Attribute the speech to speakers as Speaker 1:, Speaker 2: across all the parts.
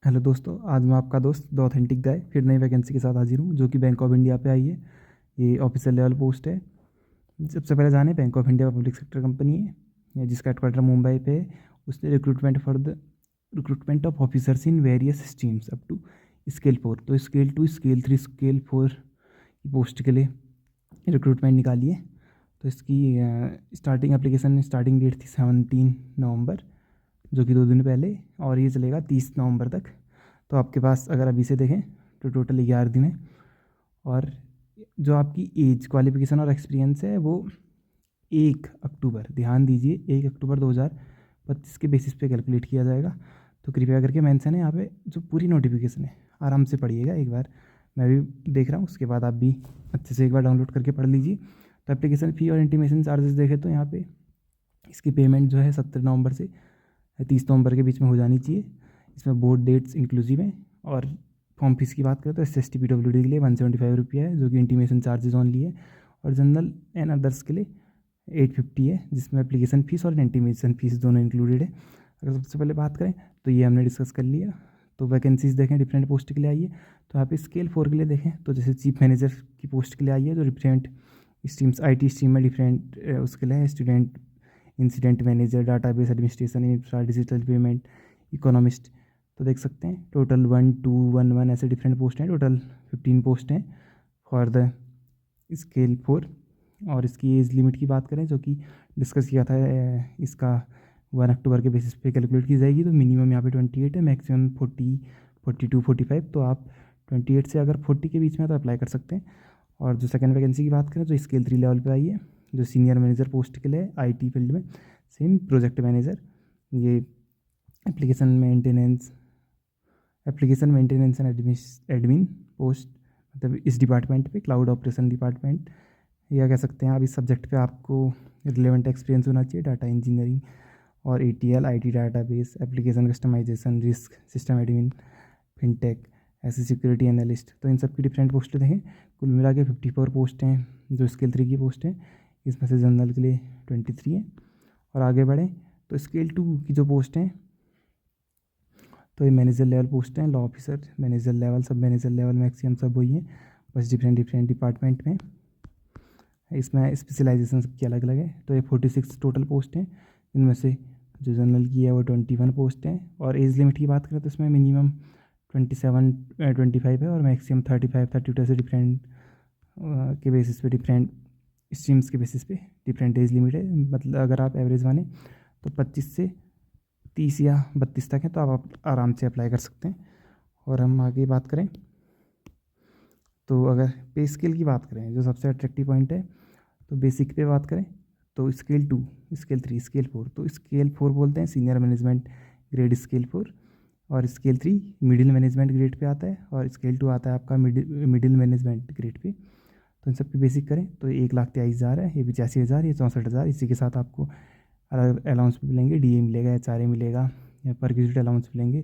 Speaker 1: Hello दोस्तों, आज मैं आपका दोस्त द ऑथेंटिक गाय फिर नई वैकेंसी के साथ हाजिर हूँ जो कि बैंक ऑफ इंडिया पे आई है। ये ऑफिसर लेवल पोस्ट है। सबसे पहले जाने Bank of India public sector company है या जिसका हेडक्वार्टर मुंबई पे है। उसने recruitment of officers in various streams up to scale 4, तो स्केल 2 स्केल 3 स्केल 4 की पोस्ट के लिए रिक्रूटमेंट निकाली है। तो इसकी स्टार्टिंग डेट थी 17 नवंबर, जो कि 2 दिन पहले, और ये चलेगा 30 नवंबर तक। तो आपके पास अगर अभी से देखें तो टोटल 11 दिन है। और जो आपकी एज क्वालिफिकेशन और एक्सपीरियंस है वो 1 अक्टूबर, ध्यान दीजिए, 1 अक्टूबर 2025 के बेसिस पे कैलकुलेट किया जाएगा। तो कृपया करके मेंशन है यहाँ पे, जो पूरी नोटिफिकेशन है आराम से पढ़िएगा एक बार। मैं भी देख रहा हूँ, उसके बाद आप भी अच्छे से एक बार डाउनलोड करके पढ़ लीजिए। तो एप्लीकेशन फ़ी और इंटीमेशन चार्जेस देखें तो यहाँ पे इसकी पेमेंट जो है 17 नवंबर से 30 नवंबर के बीच में हो जानी चाहिए। इसमें बोर्ड डेट्स इंक्लूसिव हैं। और फॉर्म फीस की बात करें तो SST PWD के लिए 175 रुपया है, जो कि इंटीमेशन चार्जेज ऑनली है। और जनरल एंड अदर्स के लिए 850 है, जिसमें एप्लीकेशन फ़ीस और इंटीमेशन फ़ीस दोनों इंक्लूडेड है। अगर सबसे पहले बात करें तो ये हमने डिस्कस कर लिया। तो वैकेंसीज देखें डिफरेंट पोस्ट के लिए आई है। तो यहाँ पे स्केल 4 के लिए देखें तो जैसे चीफ मैनेजर की पोस्ट के लिए आई है, जो डिफरेंट स्ट्रीम्स IT स्ट्रीम में डिफरेंट उसके लिए student incident manager, database administration, infra, digital payment, economist. तो देख सकते हैं टोटल 1211 ऐसे डिफरेंट पोस्ट हैं। टोटल 15 पोस्ट हैं फॉर द स्केल 4। और इसकी एज लिमिट की बात करें जो कि डिस्कस किया था, इसका 1 अक्टूबर के बेसिस पे कैलकुलेट की जाएगी। तो मिनिमम यहाँ पे 28 है, मैक्सिमम 40, 42, 45। तो आप 28 से अगर 40 के बीच में तो अप्लाई कर सकते हैं। और जो सेकंड वैकेंसी की बात करें तो स्केल 3 लेवल पे आई है, जो सीनियर मैनेजर पोस्ट के लिए IT फील्ड में। सेम प्रोजेक्ट मैनेजर, ये application maintenance and admin post, मतलब इस डिपार्टमेंट पे क्लाउड ऑपरेशन डिपार्टमेंट, या कह सकते हैं आप इस सब्जेक्ट पे आपको रिलेवेंट एक्सपीरियंस होना चाहिए। डाटा इंजीनियरिंग और ETL, IT database, application customization, risk system admin, fintech, ऐसे सिक्योरिटी एनालिस्ट। तो इन सब की डिफरेंट पोस्टें देखें। कुल मिला के 54 पोस्ट हैं जो स्केल 3 की पोस्ट हैं। इसमें से जनरल के लिए 23 हैं। और आगे बढ़ें तो स्केल 2 की जो पोस्ट हैं तो ये मैनेजर लेवल पोस्ट हैं। लॉ ऑफिसर, मैनेजर लेवल, सब मैनेजर लेवल, मैक्सिमम सब वही हैं, बस डिफरेंट डिफरेंट डिपार्टमेंट में। इसमें स्पेशलाइजेशन सबकी अलग अलग है। तो ये 46 टोटल पोस्ट हैं। इनमें से जो जनरल की है वो 21 पोस्ट हैं। और एज लिमिट की बात करें तो इसमें मिनिमम 25 है और मैक्सिमम 32 ऐसे डिफरेंट के बेसिस पे, डिफरेंट स्ट्रीम्स के बेसिस पे डिफरेंट एज लिमिट है। मतलब अगर आप एवरेज माने तो 25 से 30 या 32 तक है, तो आप आराम से अप्लाई कर सकते हैं। और हम आगे बात करें तो अगर पे स्केल की बात करें, जो सबसे अट्रैक्टिव पॉइंट है, तो बेसिक पे बात करें तो स्केल 2, स्केल 3, स्केल 4। तो स्केल 4 बोलते हैं सीनियर मैनेजमेंट ग्रेड स्केल 4, और scale 3 middle management grade pay आता है, और स्केल 2 आता है आपका मिडिल मैनेजमेंट ग्रेड पे। तो इन सब की बेसिक करें तो 1,23,000 है, ये 85,000, ये 64,000। इसी के साथ आपको अलग अलाउंस भी मिलेंगे, DA मिलेगा, HRA मिलेगा, या पर विजिट अलाउंस मिलेंगे,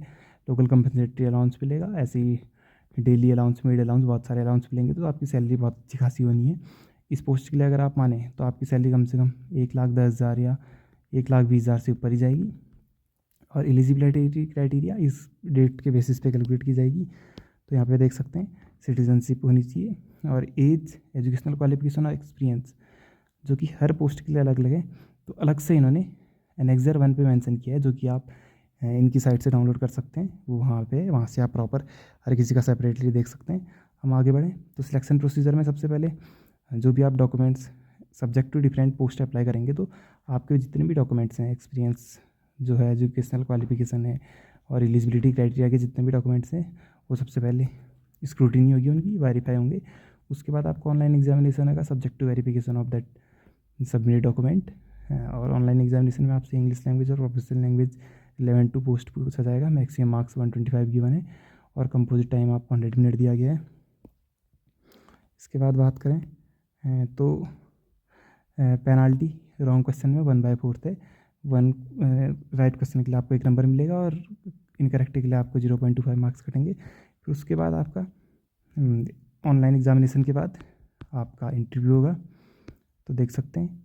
Speaker 1: लोकल कंपनसेटरी अलाउंस मिलेगा, ऐसे ही डेली अलाउंस, मिड अलाउंस, बहुत सारे अलाउंस मिलेंगे। तो आपकी सैलरी बहुत अच्छी खासी होनी है। इस पोस्ट के लिए अगर आप माने तो आपकी सैलरी कम से कम 1,10,000 या 1,20,000 से ऊपर ही जाएगी। और एलिजिबिलिटी क्राइटेरिया इस डेट के बेसिस पे कैलकुलेट की जाएगी। तो यहाँ पे देख सकते हैं सिटीजनशिप होनी चाहिए, और एज, एजुकेशनल क्वालिफिकेशन और एक्सपीरियंस, जो कि हर पोस्ट के लिए अलग अलग है। तो अलग से इन्होंने एनेक्सर 1 पे मेंशन किया है, जो कि आप इनकी साइट से डाउनलोड कर सकते हैं। वो वहाँ से आप प्रॉपर हर किसी का सेपरेटली देख सकते हैं। हम आगे बढ़ें तो सिलेक्शन प्रोसीजर में सबसे पहले जो भी आप documents subject to different post apply करेंगे, तो आपके जितने भी डॉक्यूमेंट्स हैं, एक्सपीरियंस जो है, एजुकेशनल क्वालिफिकेशन है, और एलिजिबिलिटी क्राइटेरिया के जितने भी डॉक्यूमेंट्स हैं, वो सबसे पहले स्क्रूटिनी होगी उनकी, वेरीफाई होंगे। उसके बाद आपको ऑनलाइन एग्जामिनेशन होगा subject to verification of that submitted document. और ऑनलाइन एग्जामिनेशन में आपसे इंग्लिश लैंग्वेज और professional language relevant to post पूछा जाएगा। मैक्सिमम मार्क्स 125 गिवन है, और कंपोजिट टाइम आपको 100 मिनट दिया गया है। इसके बाद बात करें तो पेनाल्टी रॉन्ग क्वेश्चन में 1/4 है। वन राइट क्वेश्चन के लिए आपको 1 नंबर मिलेगा, और इनकरेक्ट के लिए आपको 0.25 मार्क्स कटेंगे। फिर उसके बाद आपका ऑनलाइन एग्जामिनेशन के बाद आपका इंटरव्यू होगा। तो देख सकते हैं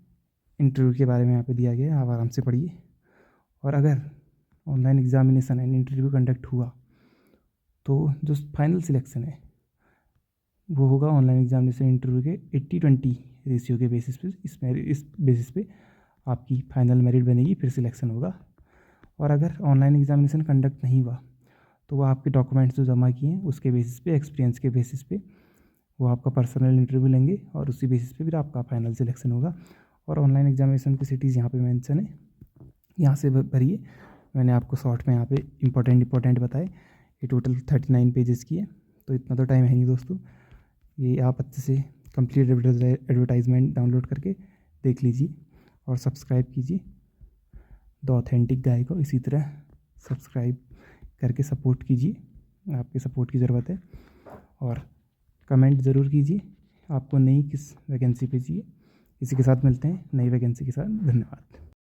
Speaker 1: इंटरव्यू के बारे में यहाँ पे दिया गया है, आप आराम से पढ़िए। और अगर online examination and interview conduct हुआ तो जो फाइनल सिलेक्शन है वो होगा ऑनलाइन एग्जामिनेशन इंटरव्यू के 80-20 रेशियो के बेसिस पे। इस बेसिस पे आपकी फाइनल मेरिट बनेगी, फिर सिलेक्शन होगा। और अगर ऑनलाइन एग्जामिनेशन कंडक्ट नहीं हुआ तो वो आपके डॉक्यूमेंट्स जो जमा किए हैं उसके बेसिस पे, एक्सपीरियंस के बेसिस पे वो आपका पर्सनल इंटरव्यू लेंगे और उसी बेसिस पे फिर आपका फाइनल सिलेक्शन होगा। और ऑनलाइन एग्जामिनेशन की सिटीज़ यहाँ पे मेंशन है, यहाँ से भरिए। मैंने आपको शॉर्ट में यहाँ पे इंपॉर्टेंट बताए। ये टोटल 39 पेजेस की है, तो इतना तो टाइम है नहीं दोस्तों। ये आप अच्छे से कंप्लीट एडवर्टाइजमेंट डाउनलोड करके देख लीजिए और सब्सक्राइब कीजिए द ऑथेंटिक गाय को। इसी तरह सब्सक्राइब करके सपोर्ट कीजिए, आपके सपोर्ट की ज़रूरत है। और कमेंट ज़रूर कीजिए आपको नई किस वैकेंसी पे चाहिए। इसी के साथ मिलते हैं नई वैकेंसी के साथ। धन्यवाद।